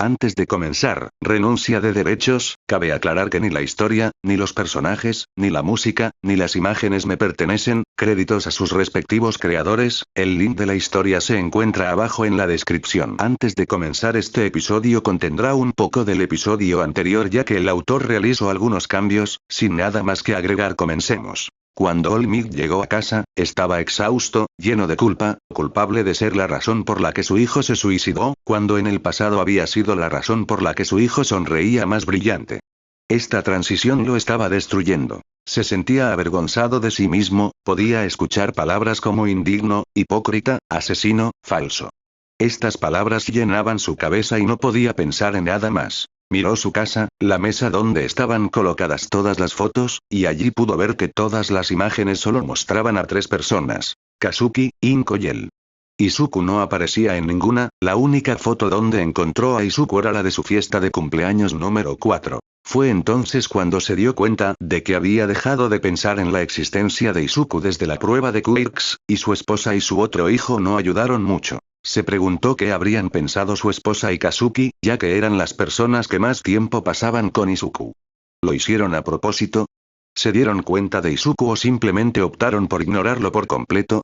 Antes de comenzar, renuncia de derechos. Cabe aclarar que ni la historia, ni los personajes, ni la música, ni las imágenes me pertenecen. Créditos a sus respectivos creadores. El link de la historia se encuentra abajo en la descripción. Antes de comenzar, este episodio contendrá un poco del episodio anterior, ya que el autor realizó algunos cambios. Sin nada más que agregar, comencemos. Cuando Olmig llegó a casa, estaba exhausto, lleno de culpa, culpable de ser la razón por la que su hijo se suicidó, cuando en el pasado había sido la razón por la que su hijo sonreía más brillante. Esta transición lo estaba destruyendo. Se sentía avergonzado de sí mismo, podía escuchar palabras como indigno, hipócrita, asesino, falso. Estas palabras llenaban su cabeza y no podía pensar en nada más. Miró su casa, la mesa donde estaban colocadas todas las fotos, y allí pudo ver que todas las imágenes solo mostraban a 3 personas: Kazuki, Inko y él. Izuku no aparecía en ninguna. La única foto donde encontró a Izuku era la de su fiesta de cumpleaños número 4. Fue entonces cuando se dio cuenta de que había dejado de pensar en la existencia de Izuku desde la prueba de Quirks, y su esposa y su otro hijo no ayudaron mucho. Se preguntó qué habrían pensado su esposa y Kazuki, ya que eran las personas que más tiempo pasaban con Izuku. ¿Lo hicieron a propósito? ¿Se dieron cuenta de Izuku o simplemente optaron por ignorarlo por completo?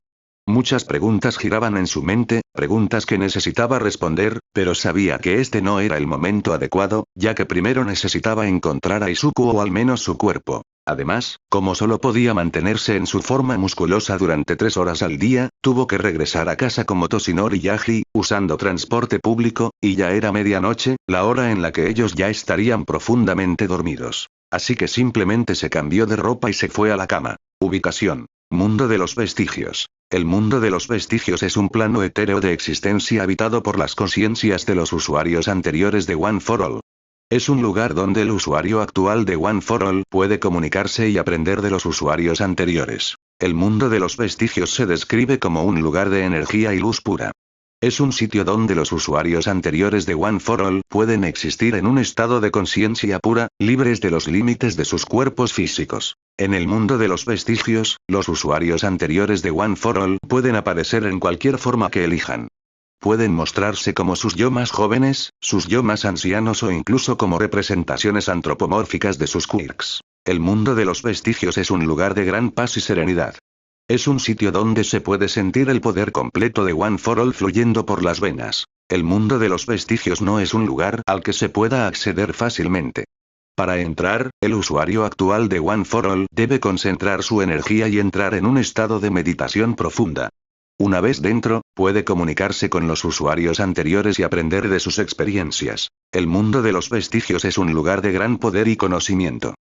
Muchas preguntas giraban en su mente, preguntas que necesitaba responder, pero sabía que este no era el momento adecuado, ya que primero necesitaba encontrar a Izuku o al menos su cuerpo. Además, como solo podía mantenerse en su forma musculosa durante 3 horas al día, tuvo que regresar a casa como Toshinori Yaji, usando transporte público, y ya era medianoche, la hora en la que ellos ya estarían profundamente dormidos. Así que simplemente se cambió de ropa y se fue a la cama. Ubicación: Mundo de los Vestigios. El mundo de los vestigios es un plano etéreo de existencia habitado por las conciencias de los usuarios anteriores de One for All. Es un lugar donde el usuario actual de One for All puede comunicarse y aprender de los usuarios anteriores. El mundo de los vestigios se describe como un lugar de energía y luz pura. Es un sitio donde los usuarios anteriores de One for All pueden existir en un estado de conciencia pura, libres de los límites de sus cuerpos físicos. En el mundo de los vestigios, los usuarios anteriores de One for All pueden aparecer en cualquier forma que elijan. Pueden mostrarse como sus yo más jóvenes, sus yo más ancianos o incluso como representaciones antropomórficas de sus quirks. El mundo de los vestigios es un lugar de gran paz y serenidad. Es un sitio donde se puede sentir el poder completo de One for All fluyendo por las venas. El mundo de los vestigios no es un lugar al que se pueda acceder fácilmente. Para entrar, el usuario actual de One for All debe concentrar su energía y entrar en un estado de meditación profunda. Una vez dentro, puede comunicarse con los usuarios anteriores y aprender de sus experiencias. El mundo de los vestigios es un lugar de gran poder y conocimiento.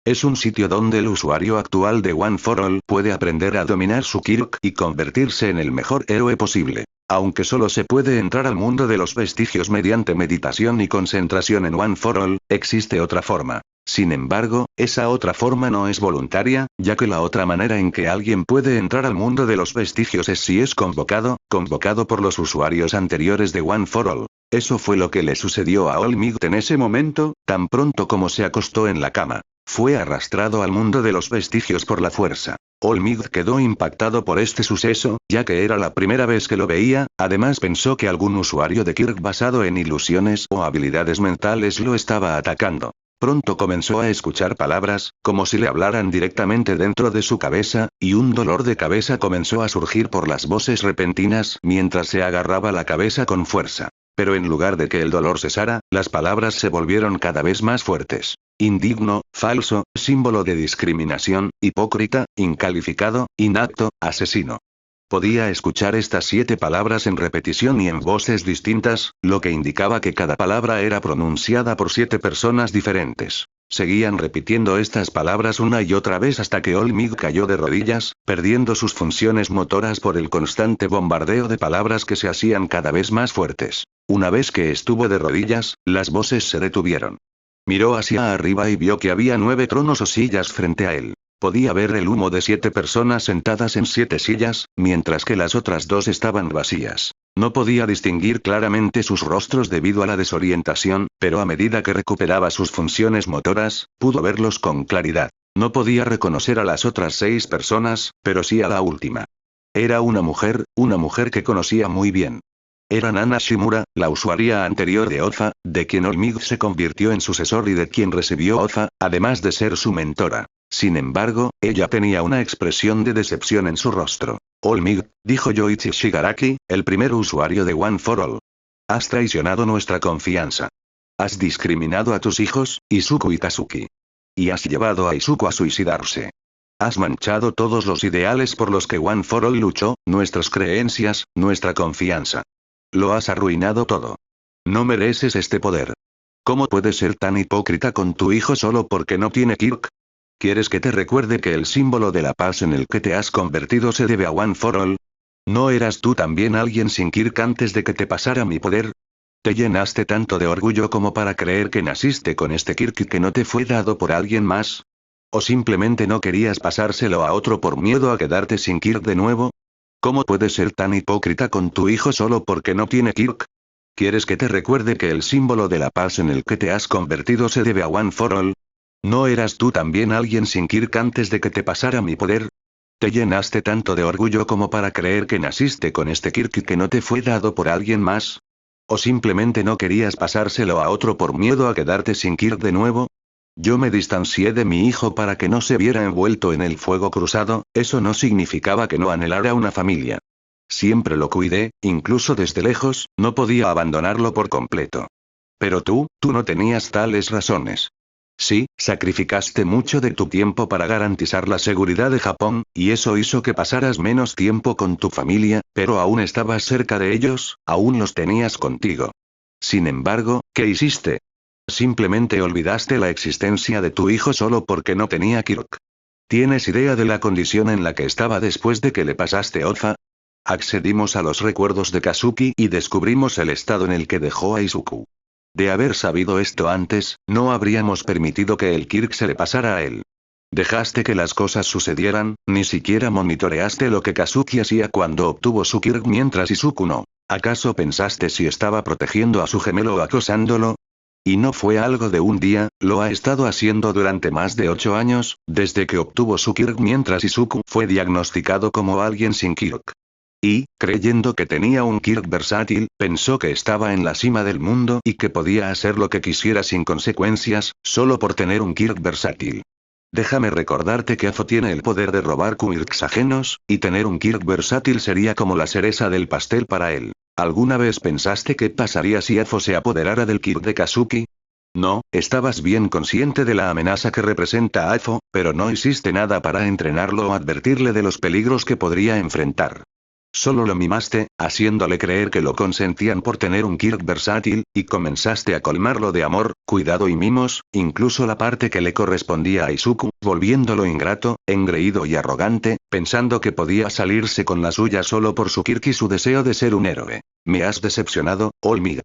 Es un sitio donde el usuario actual de One for All puede aprender a dominar su quirk y convertirse en el mejor héroe posible. Aunque solo se puede entrar al mundo de los vestigios mediante meditación y concentración en One for All, existe otra forma. Sin embargo, esa otra forma no es voluntaria, ya que la otra manera en que alguien puede entrar al mundo de los vestigios es si es convocado por los usuarios anteriores de One for All. Eso fue lo que le sucedió a Olmig en ese momento. Tan pronto como se acostó en la cama, fue arrastrado al mundo de los vestigios por la fuerza. Olmig quedó impactado por este suceso, ya que era la primera vez que lo veía. Además pensó que algún usuario de Kirk basado en ilusiones o habilidades mentales lo estaba atacando. Pronto comenzó a escuchar palabras, como si le hablaran directamente dentro de su cabeza, y un dolor de cabeza comenzó a surgir por las voces repentinas mientras se agarraba la cabeza con fuerza. Pero en lugar de que el dolor cesara, las palabras se volvieron cada vez más fuertes. Indigno, falso, símbolo de discriminación, hipócrita, incalificado, inapto, asesino. Podía escuchar estas 7 palabras en repetición y en voces distintas, lo que indicaba que cada palabra era pronunciada por 7 personas diferentes. Seguían repitiendo estas palabras una y otra vez hasta que Olmig cayó de rodillas, perdiendo sus funciones motoras por el constante bombardeo de palabras que se hacían cada vez más fuertes. Una vez que estuvo de rodillas, las voces se detuvieron. Miró hacia arriba y vio que había 9 tronos o sillas frente a él. Podía ver el humo de 7 personas sentadas en 7 sillas, mientras que las otras 2 estaban vacías. No podía distinguir claramente sus rostros debido a la desorientación, pero a medida que recuperaba sus funciones motoras, pudo verlos con claridad. No podía reconocer a las otras 6 personas, pero sí a la última. Era una mujer que conocía muy bien. Era Nana Shimura, la usuaria anterior de Oza, de quien Olmig se convirtió en sucesor y de quien recibió Oza, además de ser su mentora. Sin embargo, ella tenía una expresión de decepción en su rostro. Olmig, dijo Yoichi Shigaraki, el primer usuario de One for All. Has traicionado nuestra confianza. Has discriminado a tus hijos, Izuku y Kazuki. Y has llevado a Izuku a suicidarse. Has manchado todos los ideales por los que One for All luchó, nuestras creencias, nuestra confianza. Lo has arruinado todo. No mereces este poder. ¿Cómo puedes ser tan hipócrita con tu hijo solo porque no tiene Kirk? ¿Quieres que te recuerde que el símbolo de la paz en el que te has convertido se debe a One for All? ¿No eras tú también alguien sin Kirk antes de que te pasara mi poder? ¿Te llenaste tanto de orgullo como para creer que naciste con este Kirk y que no te fue dado por alguien más? ¿O simplemente no querías pasárselo a otro por miedo a quedarte sin Kirk de nuevo? ¿Cómo puedes ser tan hipócrita con tu hijo solo porque no tiene Kirk? ¿Quieres que te recuerde que el símbolo de la paz en el que te has convertido se debe a One for All? ¿No eras tú también alguien sin Kirk antes de que te pasara mi poder? ¿Te llenaste tanto de orgullo como para creer que naciste con este Kirk y que no te fue dado por alguien más? ¿O simplemente no querías pasárselo a otro por miedo a quedarte sin Kirk de nuevo? Yo me distancié de mi hijo para que no se viera envuelto en el fuego cruzado, eso no significaba que no anhelara una familia. Siempre lo cuidé, incluso desde lejos, no podía abandonarlo por completo. Pero tú no tenías tales razones. Sí, sacrificaste mucho de tu tiempo para garantizar la seguridad de Japón, y eso hizo que pasaras menos tiempo con tu familia, pero aún estabas cerca de ellos, aún los tenías contigo. Sin embargo, ¿qué hiciste? Simplemente olvidaste la existencia de tu hijo solo porque no tenía Kirk. ¿Tienes idea de la condición en la que estaba después de que le pasaste Oza? Accedimos a los recuerdos de Kazuki y descubrimos el estado en el que dejó a Izuku. De haber sabido esto antes, no habríamos permitido que el Kirk se le pasara a él. Dejaste que las cosas sucedieran, ni siquiera monitoreaste lo que Kazuki hacía cuando obtuvo su Kirk mientras Izuku no. ¿Acaso pensaste si estaba protegiendo a su gemelo o acosándolo? Y no fue algo de un día, lo ha estado haciendo durante más de 8 años, desde que obtuvo su Kirk mientras Izuku fue diagnosticado como alguien sin Kirk. Y, creyendo que tenía un Kirk versátil, pensó que estaba en la cima del mundo y que podía hacer lo que quisiera sin consecuencias, solo por tener un Kirk versátil. Déjame recordarte que Afo tiene el poder de robar Kirks ajenos, y tener un Kirk versátil sería como la cereza del pastel para él. ¿Alguna vez pensaste qué pasaría si Afo se apoderara del Kirk de Kazuki? No, estabas bien consciente de la amenaza que representa Afo, pero no hiciste nada para entrenarlo o advertirle de los peligros que podría enfrentar. Solo lo mimaste, haciéndole creer que lo consentían por tener un Kirk versátil, y comenzaste a colmarlo de amor, cuidado y mimos, incluso la parte que le correspondía a Izuku, volviéndolo ingrato, engreído y arrogante, pensando que podía salirse con la suya solo por su Kirk y su deseo de ser un héroe. Me has decepcionado, Olmig.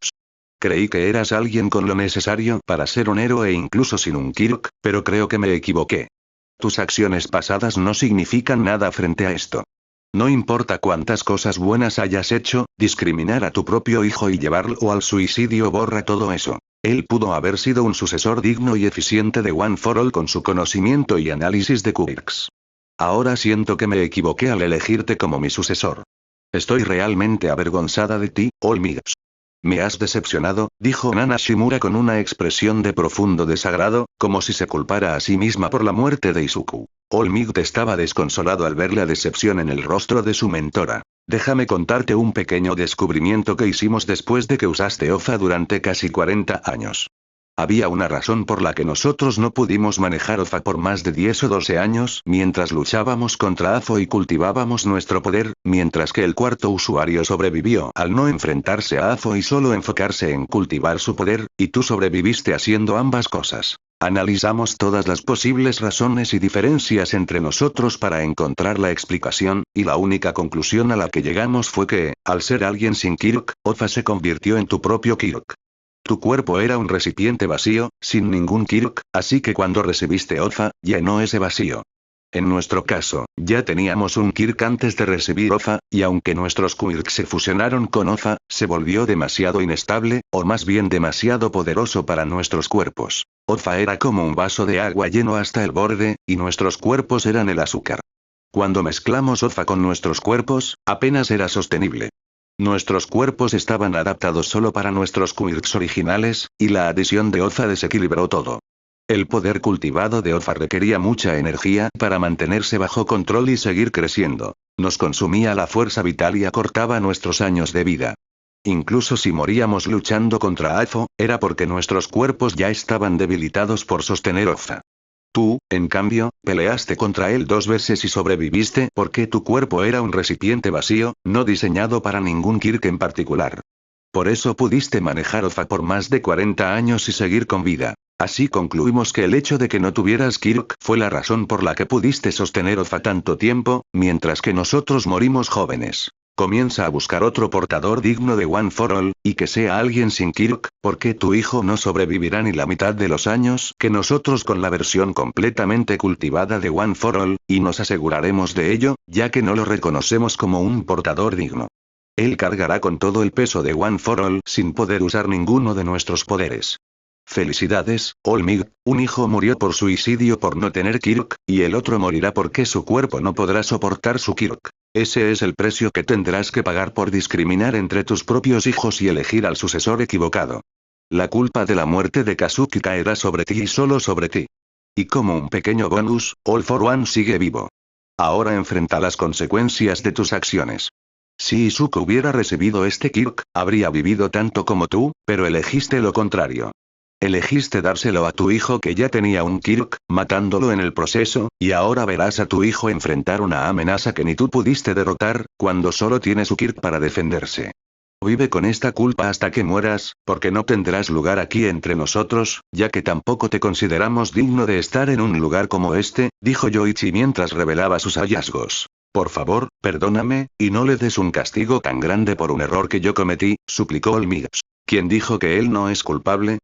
Creí que eras alguien con lo necesario para ser un héroe incluso sin un Kirk, pero creo que me equivoqué. Tus acciones pasadas no significan nada frente a esto. No importa cuántas cosas buenas hayas hecho, discriminar a tu propio hijo y llevarlo al suicidio borra todo eso. Él pudo haber sido un sucesor digno y eficiente de One for All con su conocimiento y análisis de Kirks. Ahora siento que me equivoqué al elegirte como mi sucesor. Estoy realmente avergonzada de ti, Olmig. Me has decepcionado, dijo Nana Shimura con una expresión de profundo desagrado, como si se culpara a sí misma por la muerte de Izuku. Olmig estaba desconsolado al ver la decepción en el rostro de su mentora. Déjame contarte un pequeño descubrimiento que hicimos después de que usaste Oza durante casi 40 años. Había una razón por la que nosotros no pudimos manejar Oza por más de 10 o 12 años mientras luchábamos contra Afo y cultivábamos nuestro poder, mientras que el cuarto usuario sobrevivió al no enfrentarse a Afo y solo enfocarse en cultivar su poder, y tú sobreviviste haciendo ambas cosas. Analizamos todas las posibles razones y diferencias entre nosotros para encontrar la explicación, y la única conclusión a la que llegamos fue que, al ser alguien sin Kirk, Oza se convirtió en tu propio Kirk. Tu cuerpo era un recipiente vacío, sin ningún Kirk, así que cuando recibiste Oza, llenó ese vacío. En nuestro caso, ya teníamos un Kirk antes de recibir Oza, y aunque nuestros Kirks se fusionaron con Oza, se volvió demasiado inestable, o más bien demasiado poderoso para nuestros cuerpos. Oza era como un vaso de agua lleno hasta el borde, y nuestros cuerpos eran el azúcar. Cuando mezclamos Oza con nuestros cuerpos, apenas era sostenible. Nuestros cuerpos estaban adaptados solo para nuestros quirks originales, y la adición de Oza desequilibró todo. El poder cultivado de Oza requería mucha energía para mantenerse bajo control y seguir creciendo. Nos consumía la fuerza vital y acortaba nuestros años de vida. Incluso si moríamos luchando contra Afo, era porque nuestros cuerpos ya estaban debilitados por sostener Oza. Tú, en cambio, peleaste contra él 2 veces y sobreviviste porque tu cuerpo era un recipiente vacío, no diseñado para ningún Kirk en particular. Por eso pudiste manejar Oza por más de 40 años y seguir con vida. Así concluimos que el hecho de que no tuvieras Kirk fue la razón por la que pudiste sostener Oza tanto tiempo, mientras que nosotros morimos jóvenes. Comienza a buscar otro portador digno de One for All, y que sea alguien sin Kirk, porque tu hijo no sobrevivirá ni la mitad de los años que nosotros con la versión completamente cultivada de One for All, y nos aseguraremos de ello, ya que no lo reconocemos como un portador digno. Él cargará con todo el peso de One for All sin poder usar ninguno de nuestros poderes. Felicidades, Olmig, un hijo murió por suicidio por no tener Kirk, y el otro morirá porque su cuerpo no podrá soportar su Kirk. Ese es el precio que tendrás que pagar por discriminar entre tus propios hijos y elegir al sucesor equivocado. La culpa de la muerte de Kazuki caerá sobre ti y solo sobre ti. Y como un pequeño bonus, All for One sigue vivo. Ahora enfrenta las consecuencias de tus acciones. Si Izuku hubiera recibido este Kirk, habría vivido tanto como tú, pero elegiste lo contrario. Elegiste dárselo a tu hijo que ya tenía un Kirk, matándolo en el proceso, y ahora verás a tu hijo enfrentar una amenaza que ni tú pudiste derrotar, cuando solo tiene su Kirk para defenderse. Vive con esta culpa hasta que mueras, porque no tendrás lugar aquí entre nosotros, ya que tampoco te consideramos digno de estar en un lugar como este, dijo Yoichi mientras revelaba sus hallazgos. Por favor, perdóname, y no le des un castigo tan grande por un error que yo cometí, suplicó Olmigas. ¿Quién dijo que él no es culpable?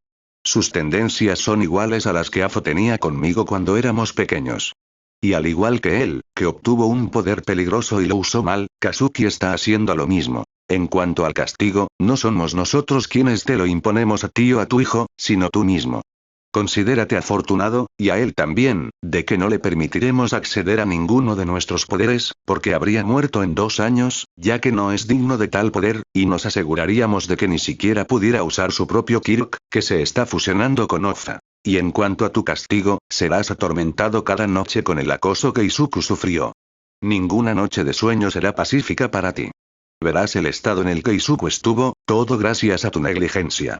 Sus tendencias son iguales a las que Afo tenía conmigo cuando éramos pequeños. Y al igual que él, que obtuvo un poder peligroso y lo usó mal, Kazuki está haciendo lo mismo. En cuanto al castigo, no somos nosotros quienes te lo imponemos a ti o a tu hijo, sino tú mismo. Considérate afortunado, y a él también, de que no le permitiremos acceder a ninguno de nuestros poderes, porque habría muerto en 2 años, ya que no es digno de tal poder, y nos aseguraríamos de que ni siquiera pudiera usar su propio Kirk, que se está fusionando con Oza. Y en cuanto a tu castigo, serás atormentado cada noche con el acoso que Izuku sufrió. Ninguna noche de sueño será pacífica para ti. Verás el estado en el que Izuku estuvo, todo gracias a tu negligencia.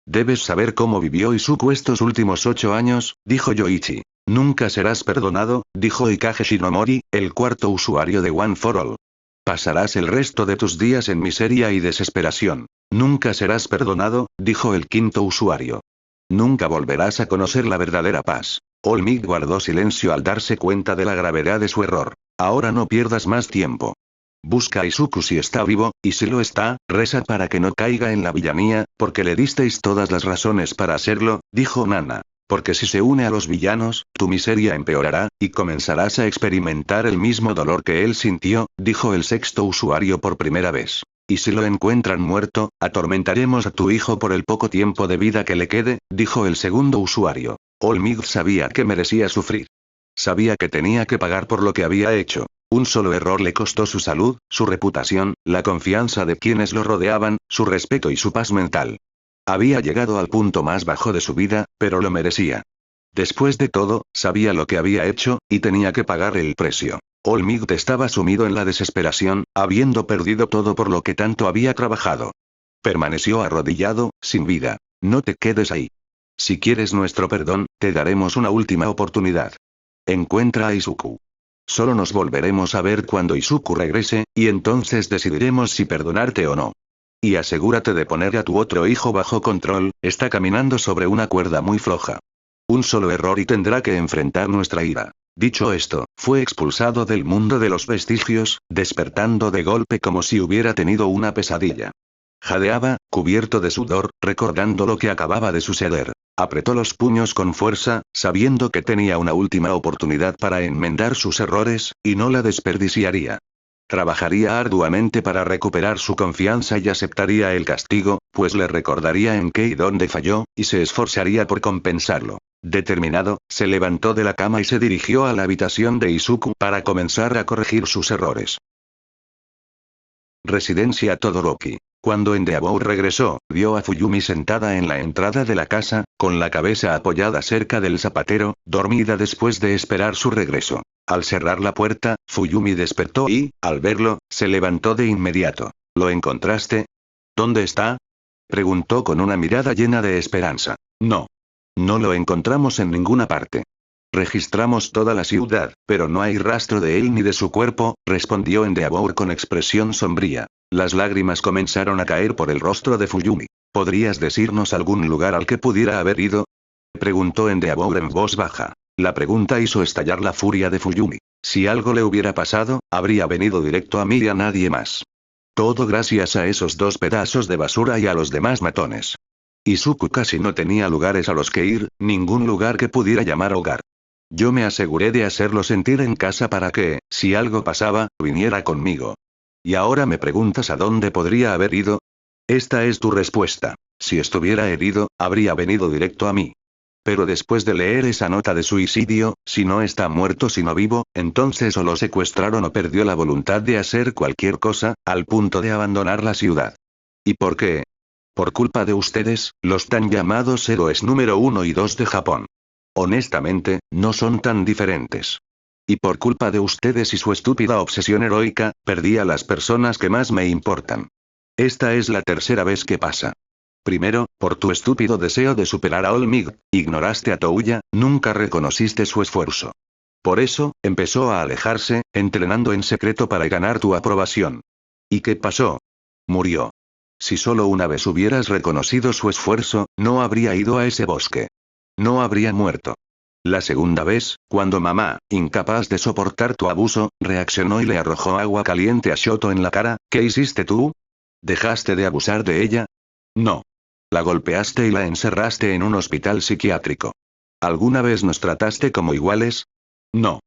Debes saber cómo vivió Izuku estos últimos 8 años, dijo Yoichi. Nunca serás perdonado, dijo Ikage Shinomori, el cuarto usuario de One for All. Pasarás el resto de tus días en miseria y desesperación. Nunca serás perdonado, dijo el quinto usuario. Nunca volverás a conocer la verdadera paz. Olmig guardó silencio al darse cuenta de la gravedad de su error. Ahora no pierdas más tiempo. Busca a Izuku si está vivo, y si lo está, reza para que no caiga en la villanía, porque le disteis todas las razones para hacerlo, dijo Nana. Porque si se une a los villanos, tu miseria empeorará, y comenzarás a experimentar el mismo dolor que él sintió, dijo el sexto usuario por primera vez. Y si lo encuentran muerto, atormentaremos a tu hijo por el poco tiempo de vida que le quede, dijo el segundo usuario. Olmig sabía que merecía sufrir. Sabía que tenía que pagar por lo que había hecho. Un solo error le costó su salud, su reputación, la confianza de quienes lo rodeaban, su respeto y su paz mental. Había llegado al punto más bajo de su vida, pero lo merecía. Después de todo, sabía lo que había hecho, y tenía que pagar el precio. Olmig estaba sumido en la desesperación, habiendo perdido todo por lo que tanto había trabajado. Permaneció arrodillado, sin vida. No te quedes ahí. Si quieres nuestro perdón, te daremos una última oportunidad. Encuentra a Izuku. Solo nos volveremos a ver cuando Izuku regrese, y entonces decidiremos si perdonarte o no. Y asegúrate de poner a tu otro hijo bajo control, está caminando sobre una cuerda muy floja. Un solo error y tendrá que enfrentar nuestra ira. Dicho esto, fue expulsado del mundo de los vestigios, despertando de golpe como si hubiera tenido una pesadilla. Jadeaba, cubierto de sudor, recordando lo que acababa de suceder. Apretó los puños con fuerza, sabiendo que tenía una última oportunidad para enmendar sus errores, y no la desperdiciaría. Trabajaría arduamente para recuperar su confianza y aceptaría el castigo, pues le recordaría en qué y dónde falló, y se esforzaría por compensarlo. Determinado, se levantó de la cama y se dirigió a la habitación de Izuku para comenzar a corregir sus errores. Residencia Todoroki. Cuando Endeavor regresó, vio a Fuyumi sentada en la entrada de la casa, con la cabeza apoyada cerca del zapatero, dormida después de esperar su regreso. Al cerrar la puerta, Fuyumi despertó y, al verlo, se levantó de inmediato. ¿Lo encontraste? ¿Dónde está? Preguntó con una mirada llena de esperanza. No. No lo encontramos en ninguna parte. Registramos toda la ciudad, pero no hay rastro de él ni de su cuerpo, respondió Endeavor con expresión sombría. Las lágrimas comenzaron a caer por el rostro de Fuyumi. ¿Podrías decirnos algún lugar al que pudiera haber ido? Preguntó Endeavor en voz baja. La pregunta hizo estallar la furia de Fuyumi. Si algo le hubiera pasado, habría venido directo a mí y a nadie más. Todo gracias a esos dos pedazos de basura y a los demás matones. Izuku casi no tenía lugares a los que ir, ningún lugar que pudiera llamar hogar. Yo me aseguré de hacerlo sentir en casa para que, si algo pasaba, viniera conmigo. ¿Y ahora me preguntas a dónde podría haber ido? Esta es tu respuesta. Si estuviera herido, habría venido directo a mí. Pero después de leer esa nota de suicidio, si no está muerto sino vivo, entonces o lo secuestraron o perdió la voluntad de hacer cualquier cosa, al punto de abandonar la ciudad. ¿Y por qué? Por culpa de ustedes, los tan llamados héroes número 1 y 2 de Japón. Honestamente, no son tan diferentes. Y por culpa de ustedes y su estúpida obsesión heroica, perdí a las personas que más me importan. Esta es la tercera vez que pasa. Primero, por tu estúpido deseo de superar a All Might, ignoraste a Touya, nunca reconociste su esfuerzo. Por eso, empezó a alejarse, entrenando en secreto para ganar tu aprobación. ¿Y qué pasó? Murió. Si solo una vez hubieras reconocido su esfuerzo, no habría ido a ese bosque. No habría muerto. La segunda vez, cuando mamá, incapaz de soportar tu abuso, reaccionó y le arrojó agua caliente a Shoto en la cara, ¿qué hiciste tú? ¿Dejaste de abusar de ella? No. La golpeaste y la encerraste en un hospital psiquiátrico. ¿Alguna vez nos trataste como iguales? No.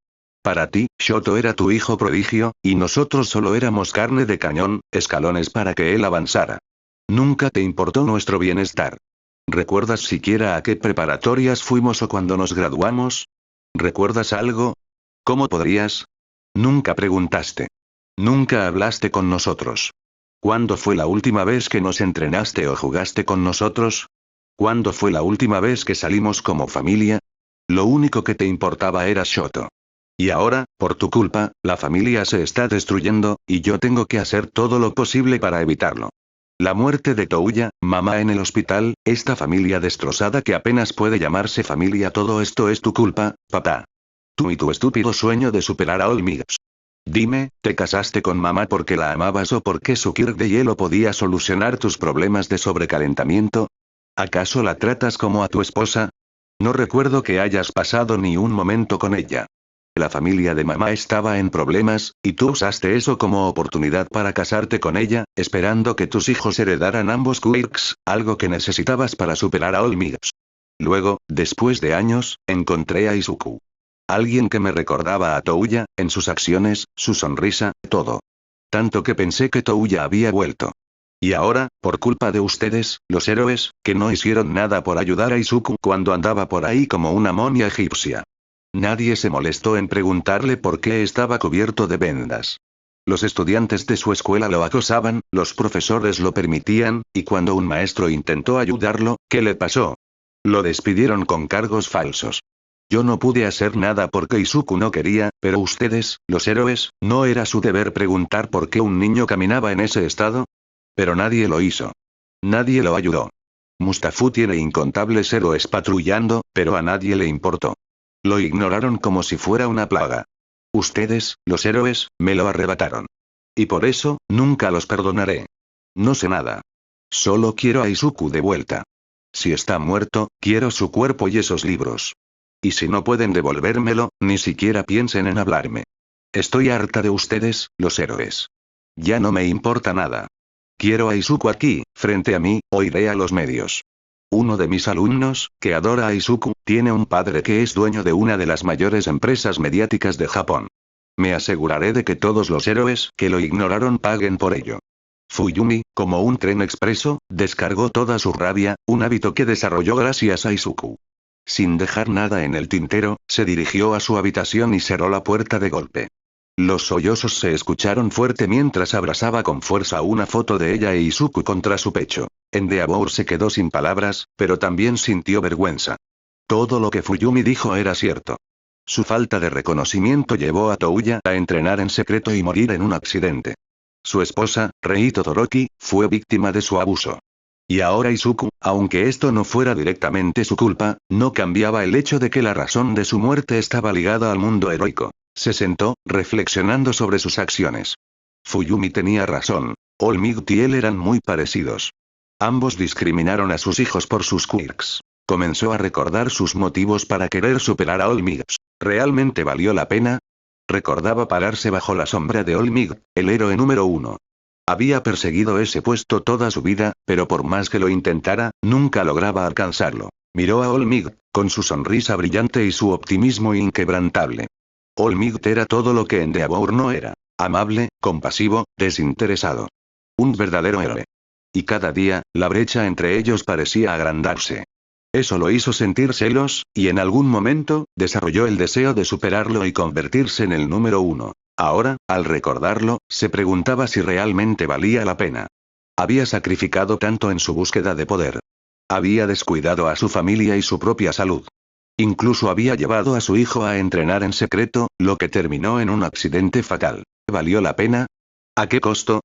Para ti, Shoto era tu hijo prodigio, y nosotros solo éramos carne de cañón, escalones para que él avanzara. Nunca te importó nuestro bienestar. ¿Recuerdas siquiera a qué preparatorias fuimos o cuando nos graduamos? ¿Recuerdas algo? ¿Cómo podrías? Nunca preguntaste. Nunca hablaste con nosotros. ¿Cuándo fue la última vez que nos entrenaste o jugaste con nosotros? ¿Cuándo fue la última vez que salimos como familia? Lo único que te importaba era Shoto. Y ahora, por tu culpa, la familia se está destruyendo, y yo tengo que hacer todo lo posible para evitarlo. La muerte de Touya, mamá en el hospital, esta familia destrozada que apenas puede llamarse familia, todo esto es tu culpa, papá. Tú y tu estúpido sueño de superar a All Might. Dime, ¿te casaste con mamá porque la amabas o porque su Kirk de hielo podía solucionar tus problemas de sobrecalentamiento? ¿Acaso la tratas como a tu esposa? No recuerdo que hayas pasado ni un momento con ella. La familia de mamá estaba en problemas, y tú usaste eso como oportunidad para casarte con ella, esperando que tus hijos heredaran ambos quirks, algo que necesitabas para superar a All Might. Luego, después de años, encontré a Izuku. Alguien que me recordaba a Touya, en sus acciones, su sonrisa, todo. Tanto que pensé que Touya había vuelto. Y ahora, por culpa de ustedes, los héroes, que no hicieron nada por ayudar a Izuku cuando andaba por ahí como una momia egipcia. Nadie se molestó en preguntarle por qué estaba cubierto de vendas. Los estudiantes de su escuela lo acosaban, los profesores lo permitían, y cuando un maestro intentó ayudarlo, ¿qué le pasó? Lo despidieron con cargos falsos. Yo no pude hacer nada porque Izuku no quería, pero ustedes, los héroes, ¿no era su deber preguntar por qué un niño caminaba en ese estado? Pero nadie lo hizo. Nadie lo ayudó. Mustafu tiene incontables héroes patrullando, pero a nadie le importó. Lo ignoraron como si fuera una plaga. Ustedes, los héroes, me lo arrebataron. Y por eso, nunca los perdonaré. No sé nada. Solo quiero a Izuku de vuelta. Si está muerto, quiero su cuerpo y esos libros. Y si no pueden devolvérmelo, ni siquiera piensen en hablarme. Estoy harta de ustedes, los héroes. Ya no me importa nada. Quiero a Izuku aquí, frente a mí, o iré a los medios. Uno de mis alumnos, que adora a Izuku, tiene un padre que es dueño de una de las mayores empresas mediáticas de Japón. Me aseguraré de que todos los héroes que lo ignoraron paguen por ello. Fuyumi, como un tren expreso, descargó toda su rabia, un hábito que desarrolló gracias a Izuku. Sin dejar nada en el tintero, se dirigió a su habitación y cerró la puerta de golpe. Los sollozos se escucharon fuerte mientras abrazaba con fuerza una foto de ella e Izuku contra su pecho. Endeavor se quedó sin palabras, pero también sintió vergüenza. Todo lo que Fuyumi dijo era cierto. Su falta de reconocimiento llevó a Touya a entrenar en secreto y morir en un accidente. Su esposa, Rei Todoroki, fue víctima de su abuso. Y ahora Izuku, aunque esto no fuera directamente su culpa, no cambiaba el hecho de que la razón de su muerte estaba ligada al mundo heroico. Se sentó, reflexionando sobre sus acciones. Fuyumi tenía razón. All Might y él eran muy parecidos. Ambos discriminaron a sus hijos por sus quirks. Comenzó a recordar sus motivos para querer superar a All Might. ¿Realmente valió la pena? Recordaba pararse bajo la sombra de All Might, el héroe número 1. Había perseguido ese puesto toda su vida, pero por más que lo intentara, nunca lograba alcanzarlo. Miró a All Might, con su sonrisa brillante y su optimismo inquebrantable. All Might era todo lo que Endeavor no era. Amable, compasivo, desinteresado. Un verdadero héroe. Y cada día, la brecha entre ellos parecía agrandarse. Eso lo hizo sentir celos, y en algún momento, desarrolló el deseo de superarlo y convertirse en el número 1. Ahora, al recordarlo, se preguntaba si realmente valía la pena. Había sacrificado tanto en su búsqueda de poder. Había descuidado a su familia y su propia salud. Incluso había llevado a su hijo a entrenar en secreto, lo que terminó en un accidente fatal. ¿Valió la pena? ¿A qué costo?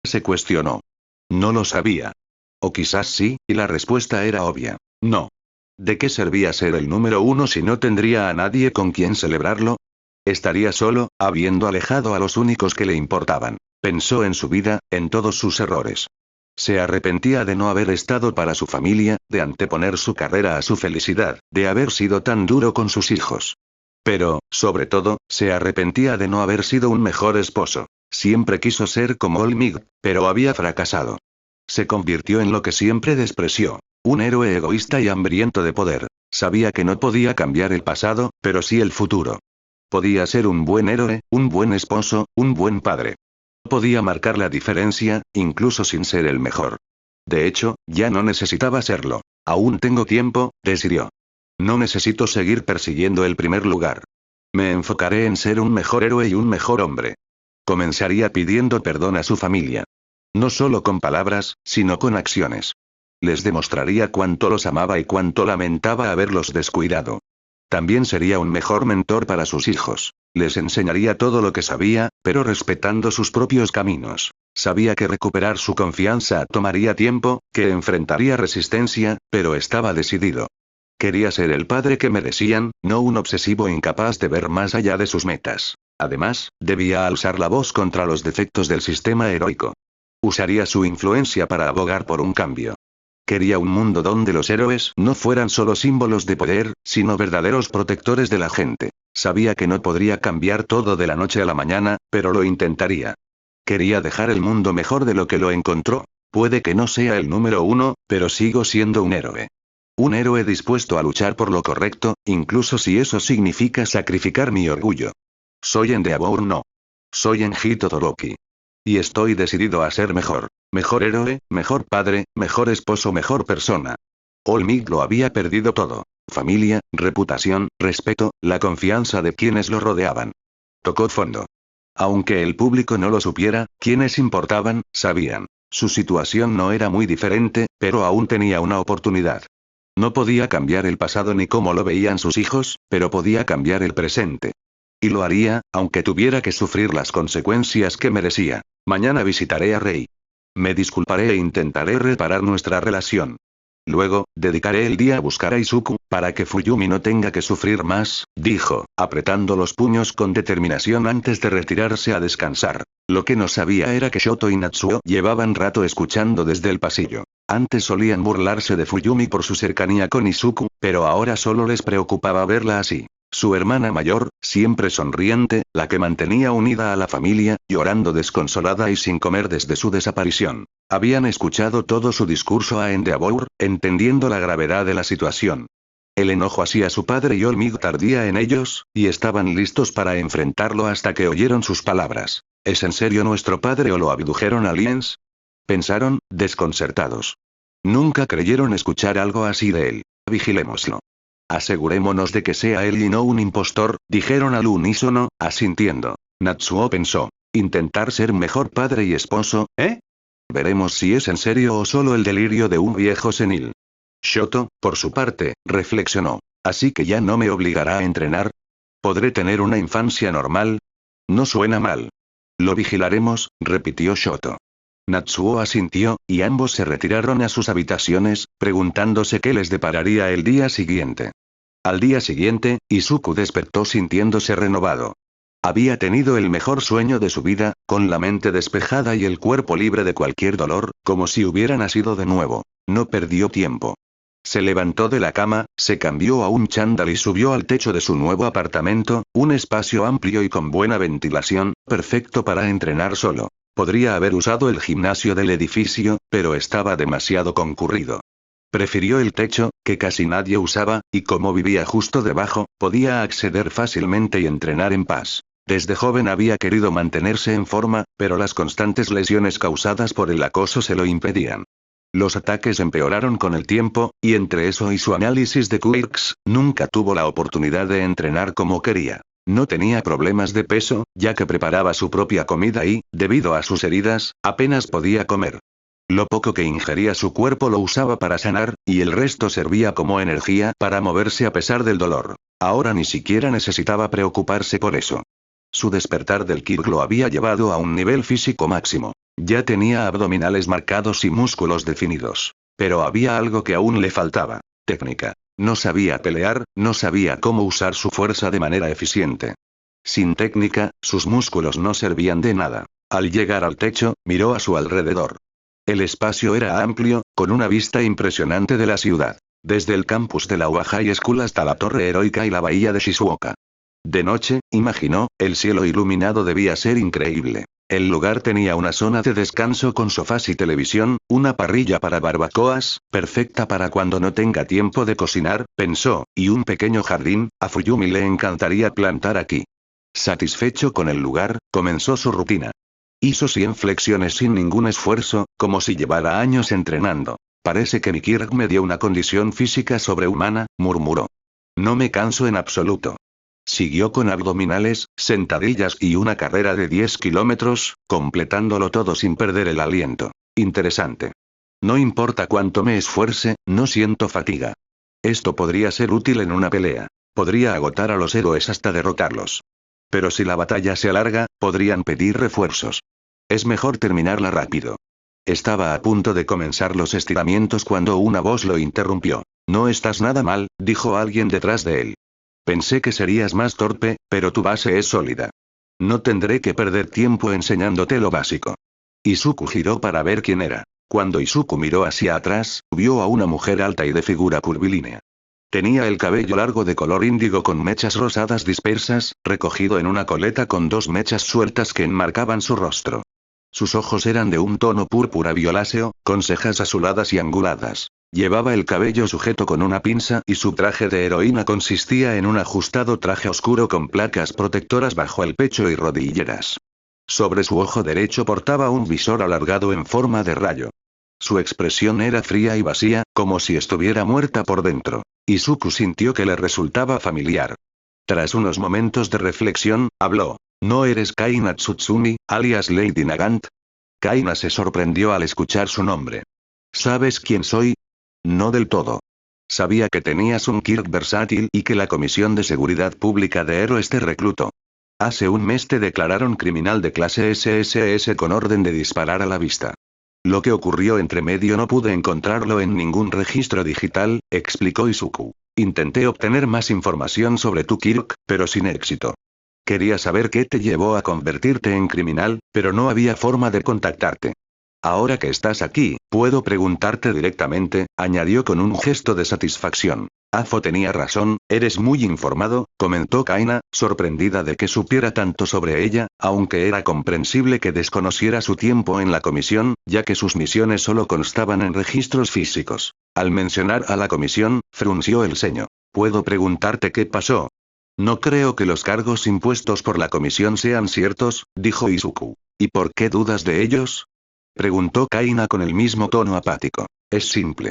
Se cuestionó. No lo sabía. O quizás sí, y la respuesta era obvia. No. ¿De qué servía ser el número 1 si no tendría a nadie con quien celebrarlo? Estaría solo, habiendo alejado a los únicos que le importaban. Pensó en su vida, en todos sus errores. Se arrepentía de no haber estado para su familia, de anteponer su carrera a su felicidad, de haber sido tan duro con sus hijos. Pero, sobre todo, se arrepentía de no haber sido un mejor esposo. Siempre quiso ser como All Might, pero había fracasado. Se convirtió en lo que siempre despreció. Un héroe egoísta y hambriento de poder. Sabía que no podía cambiar el pasado, pero sí el futuro. Podía ser un buen héroe, un buen esposo, un buen padre. Podía marcar la diferencia, incluso sin ser el mejor. De hecho, ya no necesitaba serlo. Aún tengo tiempo, decidió. No necesito seguir persiguiendo el primer lugar. Me enfocaré en ser un mejor héroe y un mejor hombre. Comenzaría pidiendo perdón a su familia. No solo con palabras, sino con acciones. Les demostraría cuánto los amaba y cuánto lamentaba haberlos descuidado. También sería un mejor mentor para sus hijos. Les enseñaría todo lo que sabía, pero respetando sus propios caminos. Sabía que recuperar su confianza tomaría tiempo, que enfrentaría resistencia, pero estaba decidido. Quería ser el padre que merecían, no un obsesivo incapaz de ver más allá de sus metas. Además, debía alzar la voz contra los defectos del sistema heroico. Usaría su influencia para abogar por un cambio. Quería un mundo donde los héroes no fueran solo símbolos de poder, sino verdaderos protectores de la gente. Sabía que no podría cambiar todo de la noche a la mañana, pero lo intentaría. Quería dejar el mundo mejor de lo que lo encontró. Puede que no sea el número 1, pero sigo siendo un héroe. Un héroe dispuesto a luchar por lo correcto, incluso si eso significa sacrificar mi orgullo. Soy Endeavor no. Soy Enji Todoroki. Y estoy decidido a ser mejor. Mejor héroe, mejor padre, mejor esposo, mejor persona. All Might lo había perdido todo. Familia, reputación, respeto, la confianza de quienes lo rodeaban. Tocó fondo. Aunque el público no lo supiera, quienes importaban, sabían. Su situación no era muy diferente, pero aún tenía una oportunidad. No podía cambiar el pasado ni cómo lo veían sus hijos, pero podía cambiar el presente. Y lo haría, aunque tuviera que sufrir las consecuencias que merecía. Mañana visitaré a Rei. Me disculparé e intentaré reparar nuestra relación. Luego, dedicaré el día a buscar a Izuku, para que Fuyumi no tenga que sufrir más, dijo, apretando los puños con determinación antes de retirarse a descansar. Lo que no sabía era que Shoto y Natsuo llevaban rato escuchando desde el pasillo. Antes solían burlarse de Fuyumi por su cercanía con Izuku, pero ahora solo les preocupaba verla así. Su hermana mayor, siempre sonriente, la que mantenía unida a la familia, llorando desconsolada y sin comer desde su desaparición. Habían escuchado todo su discurso a Endeavor, entendiendo la gravedad de la situación. El enojo hacia su padre y All Might tardía en ellos, y estaban listos para enfrentarlo hasta que oyeron sus palabras. ¿Es en serio nuestro padre o lo abdujeron aliens? Pensaron, desconcertados. Nunca creyeron escuchar algo así de él. Vigilémoslo. Asegurémonos de que sea él y no un impostor, dijeron al unísono, asintiendo. Natsuo pensó. ¿Intentar ser mejor padre y esposo, eh? Veremos si es en serio o solo el delirio de un viejo senil. Shoto, por su parte, reflexionó. ¿Así que ya no me obligará a entrenar? ¿Podré tener una infancia normal? No suena mal. Lo vigilaremos, repitió Shoto. Natsuo asintió, y ambos se retiraron a sus habitaciones, preguntándose qué les depararía el día siguiente. Al día siguiente, Izuku despertó sintiéndose renovado. Había tenido el mejor sueño de su vida, con la mente despejada y el cuerpo libre de cualquier dolor, como si hubiera nacido de nuevo. No perdió tiempo. Se levantó de la cama, se cambió a un chándal y subió al techo de su nuevo apartamento, un espacio amplio y con buena ventilación, perfecto para entrenar solo. Podría haber usado el gimnasio del edificio, pero estaba demasiado concurrido. Prefirió el techo, que casi nadie usaba, y como vivía justo debajo, podía acceder fácilmente y entrenar en paz. Desde joven había querido mantenerse en forma, pero las constantes lesiones causadas por el acoso se lo impedían. Los ataques empeoraron con el tiempo, y entre eso y su análisis de quirks, nunca tuvo la oportunidad de entrenar como quería. No tenía problemas de peso, ya que preparaba su propia comida y, debido a sus heridas, apenas podía comer. Lo poco que ingería su cuerpo lo usaba para sanar, y el resto servía como energía para moverse a pesar del dolor. Ahora ni siquiera necesitaba preocuparse por eso. Su despertar del Kirk lo había llevado a un nivel físico máximo. Ya tenía abdominales marcados y músculos definidos. Pero había algo que aún le faltaba. Técnica. No sabía pelear, no sabía cómo usar su fuerza de manera eficiente. Sin técnica, sus músculos no servían de nada. Al llegar al techo, miró a su alrededor. El espacio era amplio, con una vista impresionante de la ciudad. Desde el campus de la Ua High School hasta la torre heroica y la bahía de Shizuoka. De noche, imaginó, el cielo iluminado debía ser increíble. El lugar tenía una zona de descanso con sofás y televisión, una parrilla para barbacoas, perfecta para cuando no tenga tiempo de cocinar, pensó, y un pequeño jardín, a Fuyumi le encantaría plantar aquí. Satisfecho con el lugar, comenzó su rutina. Hizo 100 flexiones sin ningún esfuerzo, como si llevara años entrenando. Parece que mi Kirk me dio una condición física sobrehumana, murmuró. No me canso en absoluto. Siguió con abdominales, sentadillas y una carrera de 10 kilómetros, completándolo todo sin perder el aliento. Interesante. No importa cuánto me esfuerce, no siento fatiga. Esto podría ser útil en una pelea. Podría agotar a los héroes hasta derrotarlos. Pero si la batalla se alarga, podrían pedir refuerzos. Es mejor terminarla rápido. Estaba a punto de comenzar los estiramientos cuando una voz lo interrumpió. No estás nada mal, dijo alguien detrás de él. Pensé que serías más torpe, pero tu base es sólida. No tendré que perder tiempo enseñándote lo básico. Izuku giró para ver quién era. Cuando Izuku miró hacia atrás, vio a una mujer alta y de figura curvilínea. Tenía el cabello largo de color índigo con mechas rosadas dispersas, recogido en una coleta con 2 mechas sueltas que enmarcaban su rostro. Sus ojos eran de un tono púrpura violáceo, con cejas azuladas y anguladas. Llevaba el cabello sujeto con una pinza y su traje de heroína consistía en un ajustado traje oscuro con placas protectoras bajo el pecho y rodilleras. Sobre su ojo derecho portaba un visor alargado en forma de rayo. Su expresión era fría y vacía, como si estuviera muerta por dentro. Izuku sintió que le resultaba familiar. Tras unos momentos de reflexión, habló. ¿No eres Kaina Tsutsumi, alias Lady Nagant? Kaina se sorprendió al escuchar su nombre. ¿Sabes quién soy? No del todo. Sabía que tenías un Kirk versátil y que la Comisión de Seguridad Pública de Héroes te reclutó. Hace un mes te declararon criminal de clase SSS con orden de disparar a la vista. Lo que ocurrió entre medio no pude encontrarlo en ningún registro digital, explicó Izuku. Intenté obtener más información sobre tu Kirk, pero sin éxito. Quería saber qué te llevó a convertirte en criminal, pero no había forma de contactarte. Ahora que estás aquí, puedo preguntarte directamente, añadió con un gesto de satisfacción. Afo tenía razón, eres muy informado, comentó Kaina, sorprendida de que supiera tanto sobre ella, aunque era comprensible que desconociera su tiempo en la comisión, ya que sus misiones solo constaban en registros físicos. Al mencionar a la comisión, frunció el ceño. ¿Puedo preguntarte qué pasó? No creo que los cargos impuestos por la comisión sean ciertos, dijo Izuku. ¿Y por qué dudas de ellos? Preguntó Kaina con el mismo tono apático. Es simple.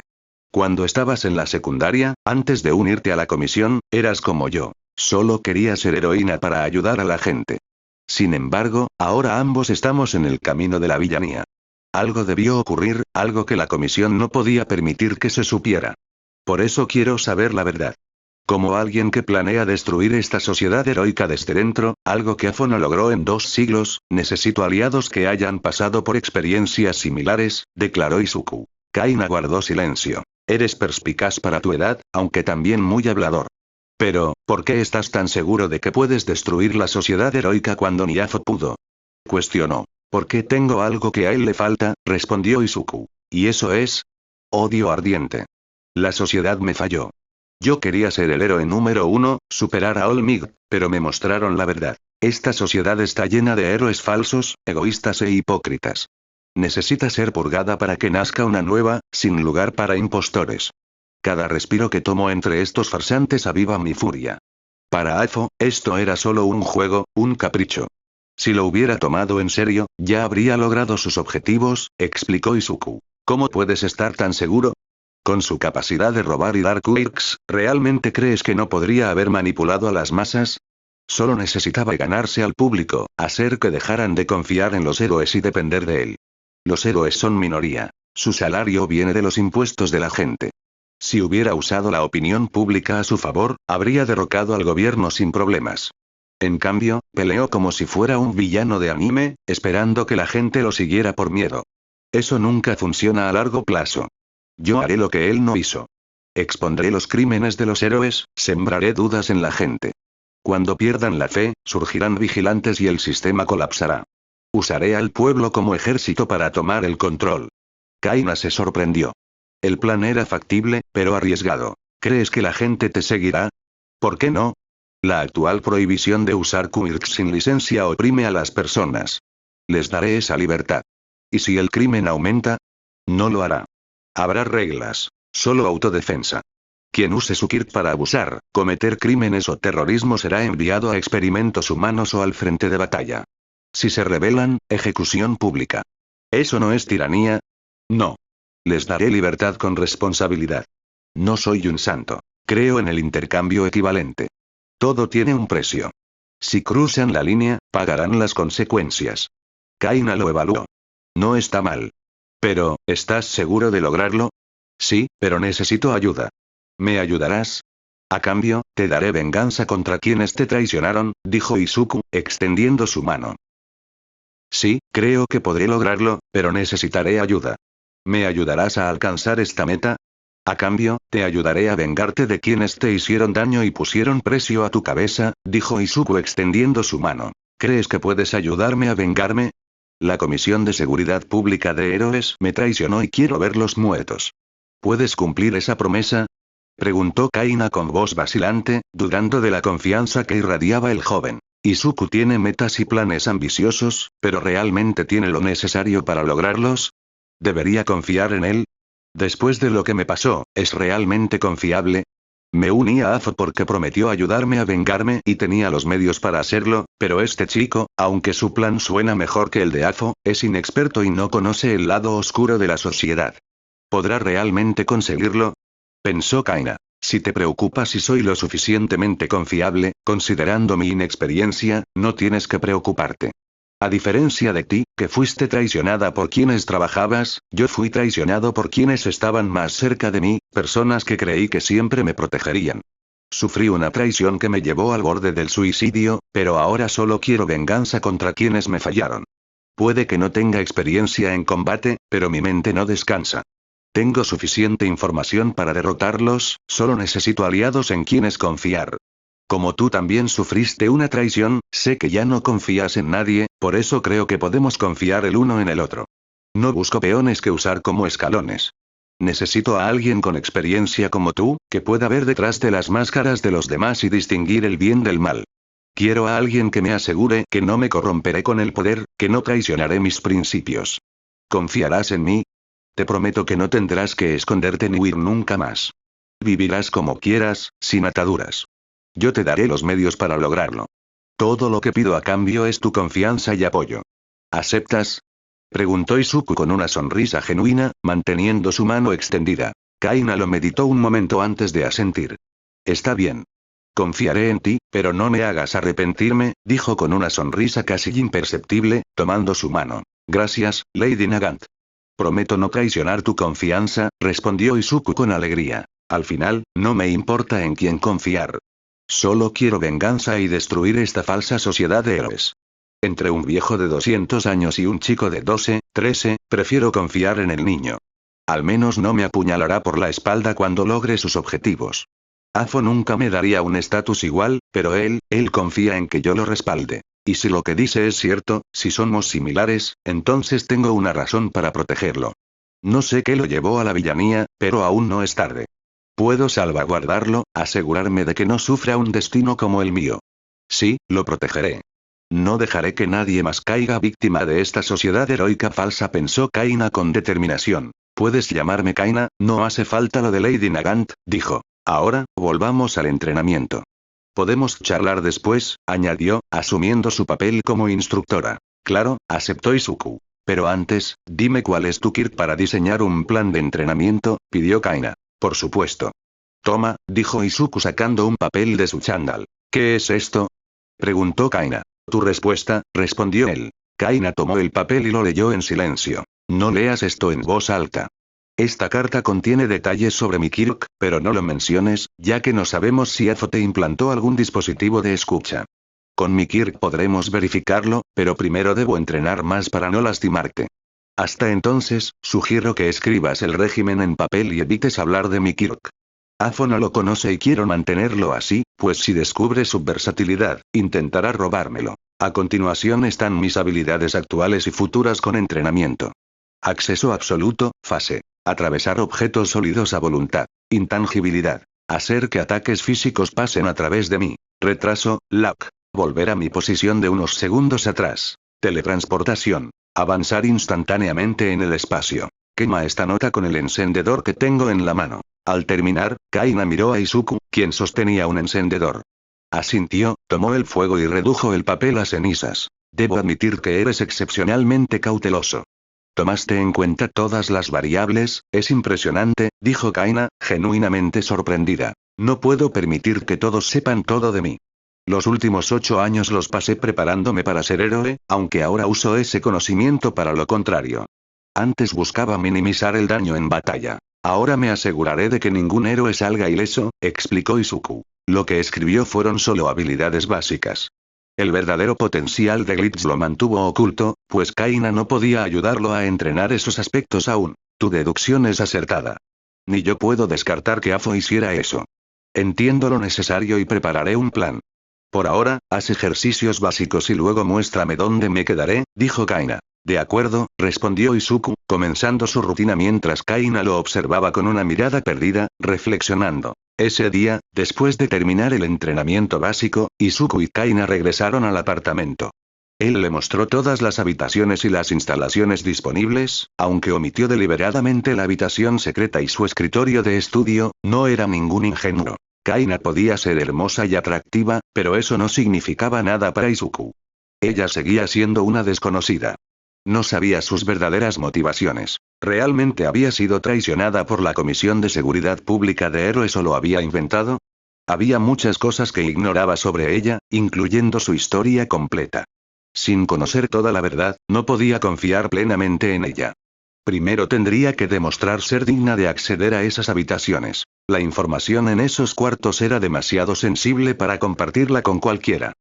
Cuando estabas en la secundaria, antes de unirte a la comisión, eras como yo. Solo quería ser heroína para ayudar a la gente. Sin embargo, ahora ambos estamos en el camino de la villanía. Algo debió ocurrir, algo que la comisión no podía permitir que se supiera. Por eso quiero saber la verdad. Como alguien que planea destruir esta sociedad heroica desde dentro, algo que AFO no logró en 2 siglos, necesito aliados que hayan pasado por experiencias similares, declaró Izuku. Kaina guardó silencio. Eres perspicaz para tu edad, aunque también muy hablador. Pero, ¿por qué estás tan seguro de que puedes destruir la sociedad heroica cuando ni AFO pudo? Cuestionó. Porque tengo algo que a él le falta, respondió Izuku. Y eso es odio ardiente. La sociedad me falló. Yo quería ser el héroe número 1, superar a All Might, pero me mostraron la verdad. Esta sociedad está llena de héroes falsos, egoístas e hipócritas. Necesita ser purgada para que nazca una nueva, sin lugar para impostores. Cada respiro que tomo entre estos farsantes aviva mi furia. Para AFO, esto era solo un juego, un capricho. Si lo hubiera tomado en serio, ya habría logrado sus objetivos, explicó Izuku. ¿Cómo puedes estar tan seguro? Con su capacidad de robar y dar quirks, ¿realmente crees que no podría haber manipulado a las masas? Solo necesitaba ganarse al público, hacer que dejaran de confiar en los héroes y depender de él. Los héroes son minoría. Su salario viene de los impuestos de la gente. Si hubiera usado la opinión pública a su favor, habría derrocado al gobierno sin problemas. En cambio, peleó como si fuera un villano de anime, esperando que la gente lo siguiera por miedo. Eso nunca funciona a largo plazo. Yo haré lo que él no hizo. Expondré los crímenes de los héroes, sembraré dudas en la gente. Cuando pierdan la fe, surgirán vigilantes y el sistema colapsará. Usaré al pueblo como ejército para tomar el control. Kaina se sorprendió. El plan era factible, pero arriesgado. ¿Crees que la gente te seguirá? ¿Por qué no? La actual prohibición de usar quirks sin licencia oprime a las personas. Les daré esa libertad. ¿Y si el crimen aumenta? No lo hará. Habrá reglas. Solo autodefensa. Quien use su quirk para abusar, cometer crímenes o terrorismo será enviado a experimentos humanos o al frente de batalla. Si se rebelan, ejecución pública. ¿Eso no es tiranía? No. Les daré libertad con responsabilidad. No soy un santo. Creo en el intercambio equivalente. Todo tiene un precio. Si cruzan la línea, pagarán las consecuencias. Kaina lo evaluó. No está mal. Pero, ¿estás seguro de lograrlo? Sí, pero necesito ayuda. ¿Me ayudarás? A cambio, te daré venganza contra quienes te traicionaron, dijo Izuku, extendiendo su mano. Sí, creo que podré lograrlo, pero necesitaré ayuda. ¿Me ayudarás a alcanzar esta meta? A cambio, te ayudaré a vengarte de quienes te hicieron daño y pusieron precio a tu cabeza, dijo Izuku extendiendo su mano. ¿Crees que puedes ayudarme a vengarme? La Comisión de Seguridad Pública de Héroes me traicionó y quiero verlos muertos. ¿Puedes cumplir esa promesa? Preguntó Kaina con voz vacilante, dudando de la confianza que irradiaba el joven. Izuku tiene metas y planes ambiciosos, pero ¿realmente tiene lo necesario para lograrlos? ¿Debería confiar en él? Después de lo que me pasó, ¿es realmente confiable? Me uní a AFO porque prometió ayudarme a vengarme y tenía los medios para hacerlo, pero este chico, aunque su plan suena mejor que el de AFO, es inexperto y no conoce el lado oscuro de la sociedad. ¿Podrá realmente conseguirlo? Pensó Kaina. Si te preocupa si soy lo suficientemente confiable, considerando mi inexperiencia, no tienes que preocuparte. A diferencia de ti, que fuiste traicionada por quienes trabajabas, yo fui traicionado por quienes estaban más cerca de mí, personas que creí que siempre me protegerían. Sufrí una traición que me llevó al borde del suicidio, pero ahora solo quiero venganza contra quienes me fallaron. Puede que no tenga experiencia en combate, pero mi mente no descansa. Tengo suficiente información para derrotarlos, solo necesito aliados en quienes confiar. Como tú también sufriste una traición, sé que ya no confías en nadie, por eso creo que podemos confiar el uno en el otro. No busco peones que usar como escalones. Necesito a alguien con experiencia como tú, que pueda ver detrás de las máscaras de los demás y distinguir el bien del mal. Quiero a alguien que me asegure que no me corromperé con el poder, que no traicionaré mis principios. ¿Confiarás en mí? Te prometo que no tendrás que esconderte ni huir nunca más. Vivirás como quieras, sin ataduras. Yo te daré los medios para lograrlo. Todo lo que pido a cambio es tu confianza y apoyo. ¿Aceptas? Preguntó Izuku con una sonrisa genuina, manteniendo su mano extendida. Kaina lo meditó un momento antes de asentir. Está bien. Confiaré en ti, pero no me hagas arrepentirme, dijo con una sonrisa casi imperceptible, tomando su mano. Gracias, Lady Nagant. Prometo no traicionar tu confianza, respondió Izuku con alegría. Al final, no me importa en quién confiar. Solo quiero venganza y destruir esta falsa sociedad de héroes. Entre un viejo de 200 años y un chico de 12, 13, prefiero confiar en el niño. Al menos no me apuñalará por la espalda cuando logre sus objetivos. Afo nunca me daría un estatus igual, pero él confía en que yo lo respalde. Y si lo que dice es cierto, si somos similares, entonces tengo una razón para protegerlo. No sé qué lo llevó a la villanía, pero aún no es tarde. Puedo salvaguardarlo, asegurarme de que no sufra un destino como el mío. Sí, lo protegeré. No dejaré que nadie más caiga víctima de esta sociedad heroica falsa, pensó Kaina con determinación. Puedes llamarme Kaina, no hace falta lo de Lady Nagant, dijo. Ahora, volvamos al entrenamiento. Podemos charlar después, añadió, asumiendo su papel como instructora. Claro, aceptó Izuku. Pero antes, dime cuál es tu kit para diseñar un plan de entrenamiento, pidió Kaina. Por supuesto. Toma, dijo Izuku sacando un papel de su chándal. ¿Qué es esto? Preguntó Kaina. Tu respuesta, respondió él. Kaina tomó el papel y lo leyó en silencio. No leas esto en voz alta. Esta carta contiene detalles sobre mi Kirk, pero no lo menciones, ya que no sabemos si Afo te implantó algún dispositivo de escucha. Con mi Kirk podremos verificarlo, pero primero debo entrenar más para no lastimarte. Hasta entonces, sugiero que escribas el régimen en papel y evites hablar de mi Kirk. Afo no lo conoce y quiero mantenerlo así, pues si descubre su versatilidad, intentará robármelo. A continuación están mis habilidades actuales y futuras con entrenamiento. Acceso absoluto, fase. Atravesar objetos sólidos a voluntad. Intangibilidad. Hacer que ataques físicos pasen a través de mí. Retraso, lock. Volver a mi posición de unos segundos atrás. Teletransportación. Avanzar instantáneamente en el espacio. Quema esta nota con el encendedor que tengo en la mano. Al terminar, Kaina miró a Izuku, quien sostenía un encendedor. Asintió, tomó el fuego y redujo el papel a cenizas. Debo admitir que eres excepcionalmente cauteloso. ¿Tomaste en cuenta todas las variables? Es impresionante, dijo Kaina, genuinamente sorprendida. No puedo permitir que todos sepan todo de mí. Los últimos 8 años los pasé preparándome para ser héroe, aunque ahora uso ese conocimiento para lo contrario. Antes buscaba minimizar el daño en batalla. Ahora me aseguraré de que ningún héroe salga ileso, explicó Izuku. Lo que escribió fueron solo habilidades básicas. El verdadero potencial de Glitch lo mantuvo oculto, pues Kaina no podía ayudarlo a entrenar esos aspectos aún. Tu deducción es acertada. Ni yo puedo descartar que Afo hiciera eso. Entiendo lo necesario y prepararé un plan. Por ahora, haz ejercicios básicos y luego muéstrame dónde me quedaré, dijo Kaina. De acuerdo, respondió Izuku, comenzando su rutina mientras Kaina lo observaba con una mirada perdida, reflexionando. Ese día, después de terminar el entrenamiento básico, Izuku y Kaina regresaron al apartamento. Él le mostró todas las habitaciones y las instalaciones disponibles, aunque omitió deliberadamente la habitación secreta y su escritorio de estudio, no era ningún ingenuo. Kaina podía ser hermosa y atractiva, pero eso no significaba nada para Izuku. Ella seguía siendo una desconocida. No sabía sus verdaderas motivaciones. ¿Realmente había sido traicionada por la Comisión de Seguridad Pública de Héroes o lo había inventado? Había muchas cosas que ignoraba sobre ella, incluyendo su historia completa. Sin conocer toda la verdad, no podía confiar plenamente en ella. Primero tendría que demostrar ser digna de acceder a esas habitaciones. La información en esos cuartos era demasiado sensible para compartirla con cualquiera.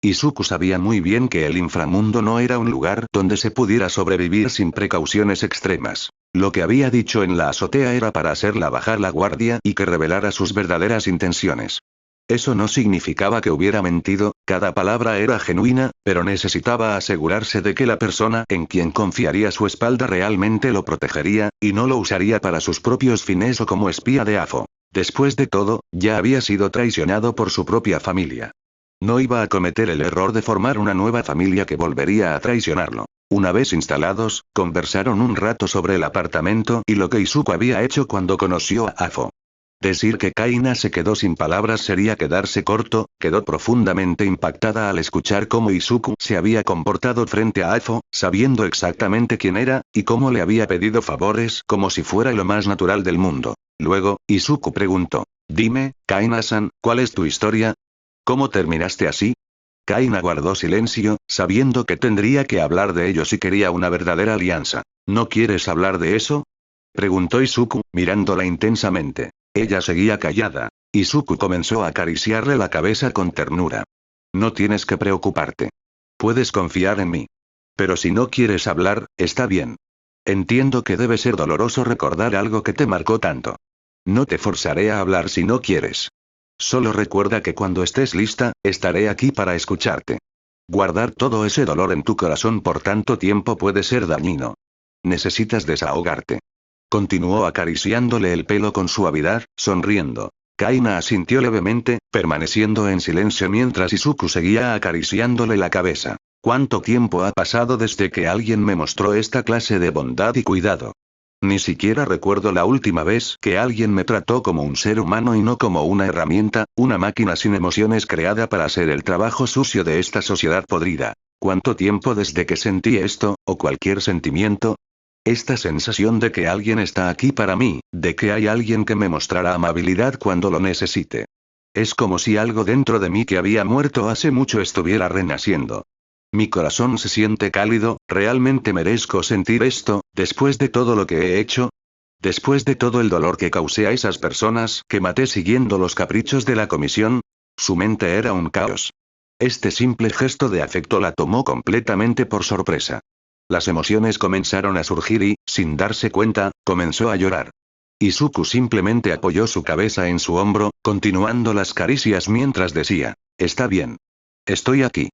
Izuku sabía muy bien que el inframundo no era un lugar donde se pudiera sobrevivir sin precauciones extremas. Lo que había dicho en la azotea era para hacerla bajar la guardia y que revelara sus verdaderas intenciones. Eso no significaba que hubiera mentido, cada palabra era genuina, pero necesitaba asegurarse de que la persona en quien confiaría su espalda realmente lo protegería, y no lo usaría para sus propios fines o como espía de Afo. Después de todo, ya había sido traicionado por su propia familia. No iba a cometer el error de formar una nueva familia que volvería a traicionarlo. Una vez instalados, conversaron un rato sobre el apartamento y lo que Izuku había hecho cuando conoció a Afo. Decir que Kaina se quedó sin palabras sería quedarse corto, quedó profundamente impactada al escuchar cómo Izuku se había comportado frente a Afo, sabiendo exactamente quién era, y cómo le había pedido favores como si fuera lo más natural del mundo. Luego, Izuku preguntó: «Dime, Kaina-san, ¿cuál es tu historia? ¿Cómo terminaste así?» Kaina guardó silencio, sabiendo que tendría que hablar de ello si quería una verdadera alianza. «¿No quieres hablar de eso?», preguntó Izuku, mirándola intensamente. Ella seguía callada. Izuku comenzó a acariciarle la cabeza con ternura. «No tienes que preocuparte. Puedes confiar en mí. Pero si no quieres hablar, está bien. Entiendo que debe ser doloroso recordar algo que te marcó tanto. No te forzaré a hablar si no quieres. Solo recuerda que cuando estés lista, estaré aquí para escucharte. Guardar todo ese dolor en tu corazón por tanto tiempo puede ser dañino. Necesitas desahogarte». Continuó acariciándole el pelo con suavidad, sonriendo. Kaina asintió levemente, permaneciendo en silencio mientras Izuku seguía acariciándole la cabeza. «¿Cuánto tiempo ha pasado desde que alguien me mostró esta clase de bondad y cuidado? Ni siquiera recuerdo la última vez que alguien me trató como un ser humano y no como una herramienta, una máquina sin emociones creada para hacer el trabajo sucio de esta sociedad podrida. ¿Cuánto tiempo desde que sentí esto, o cualquier sentimiento? Esta sensación de que alguien está aquí para mí, de que hay alguien que me mostrará amabilidad cuando lo necesite. Es como si algo dentro de mí que había muerto hace mucho estuviera renaciendo. Mi corazón se siente cálido, ¿realmente merezco sentir esto, después de todo lo que he hecho? Después de todo el dolor que causé a esas personas que maté siguiendo los caprichos de la comisión». Su mente era un caos. Este simple gesto de afecto la tomó completamente por sorpresa. Las emociones comenzaron a surgir y, sin darse cuenta, comenzó a llorar. Izuku simplemente apoyó su cabeza en su hombro, continuando las caricias mientras decía: «Está bien. Estoy aquí.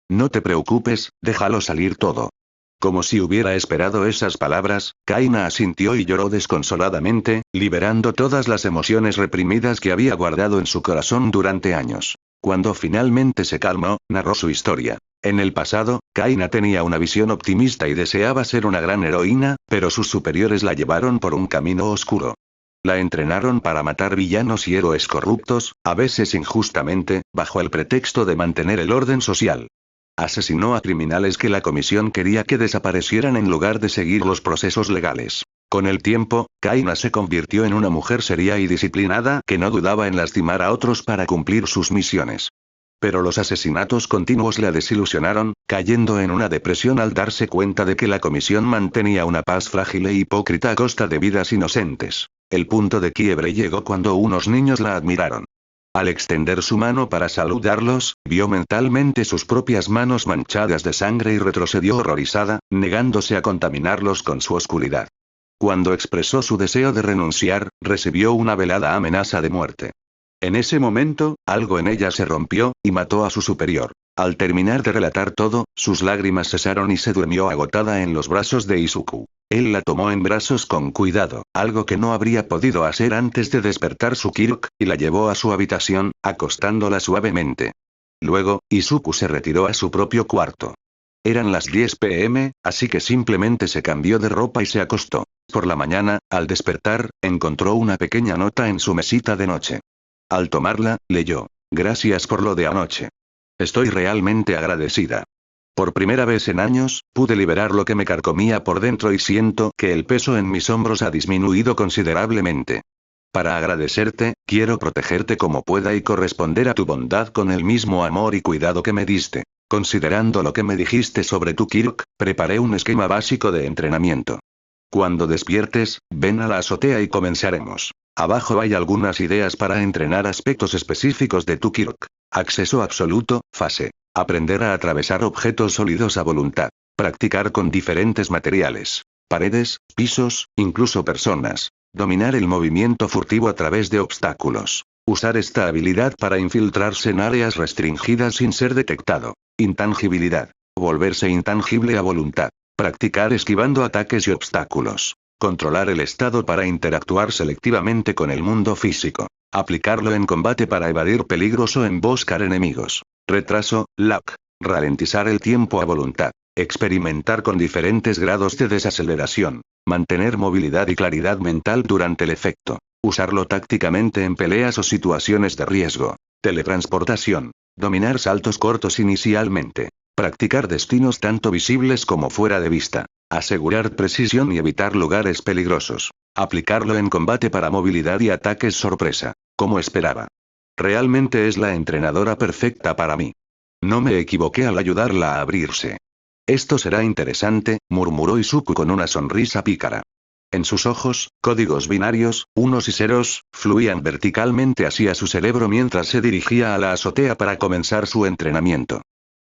No te preocupes, déjalo salir todo». Como si hubiera esperado esas palabras, Kaina asintió y lloró desconsoladamente, liberando todas las emociones reprimidas que había guardado en su corazón durante años. Cuando finalmente se calmó, narró su historia. En el pasado, Kaina tenía una visión optimista y deseaba ser una gran heroína, pero sus superiores la llevaron por un camino oscuro. La entrenaron para matar villanos y héroes corruptos, a veces injustamente, bajo el pretexto de mantener el orden social. Asesinó a criminales que la comisión quería que desaparecieran en lugar de seguir los procesos legales. Con el tiempo, Kaina se convirtió en una mujer seria y disciplinada que no dudaba en lastimar a otros para cumplir sus misiones. Pero los asesinatos continuos la desilusionaron, cayendo en una depresión al darse cuenta de que la comisión mantenía una paz frágil e hipócrita a costa de vidas inocentes. El punto de quiebre llegó cuando unos niños la admiraron. Al extender su mano para saludarlos, vio mentalmente sus propias manos manchadas de sangre y retrocedió horrorizada, negándose a contaminarlos con su oscuridad. Cuando expresó su deseo de renunciar, recibió una velada amenaza de muerte. En ese momento, algo en ella se rompió, y mató a su superior. Al terminar de relatar todo, sus lágrimas cesaron y se durmió agotada en los brazos de Izuku. Él la tomó en brazos con cuidado, algo que no habría podido hacer antes de despertar su Kirk, y la llevó a su habitación, acostándola suavemente. Luego, Izuku se retiró a su propio cuarto. Eran las 10 p.m., así que simplemente se cambió de ropa y se acostó. Por la mañana, al despertar, encontró una pequeña nota en su mesita de noche. Al tomarla, leyó: «Gracias por lo de anoche. Estoy realmente agradecida. Por primera vez en años, pude liberar lo que me carcomía por dentro y siento que el peso en mis hombros ha disminuido considerablemente. Para agradecerte, quiero protegerte como pueda y corresponder a tu bondad con el mismo amor y cuidado que me diste. Considerando lo que me dijiste sobre tu Kirk, preparé un esquema básico de entrenamiento. Cuando despiertes, ven a la azotea y comenzaremos. Abajo hay algunas ideas para entrenar aspectos específicos de tu Kirk. Acceso absoluto, fase. Aprender a atravesar objetos sólidos a voluntad. Practicar con diferentes materiales. Paredes, pisos, incluso personas. Dominar el movimiento furtivo a través de obstáculos. Usar esta habilidad para infiltrarse en áreas restringidas sin ser detectado. Intangibilidad. Volverse intangible a voluntad. Practicar esquivando ataques y obstáculos. Controlar el estado para interactuar selectivamente con el mundo físico. Aplicarlo en combate para evadir peligros o emboscar enemigos. Retraso, lag. Ralentizar el tiempo a voluntad. Experimentar con diferentes grados de desaceleración. Mantener movilidad y claridad mental durante el efecto. Usarlo tácticamente en peleas o situaciones de riesgo. Teletransportación. Dominar saltos cortos inicialmente. Practicar destinos tanto visibles como fuera de vista. Asegurar precisión y evitar lugares peligrosos. Aplicarlo en combate para movilidad y ataques sorpresa. Como esperaba. Realmente es la entrenadora perfecta para mí. No me equivoqué al ayudarla a abrirse. Esto será interesante, murmuró Izuku con una sonrisa pícara. En sus ojos, códigos binarios, unos y ceros, fluían verticalmente hacia su cerebro mientras se dirigía a la azotea para comenzar su entrenamiento.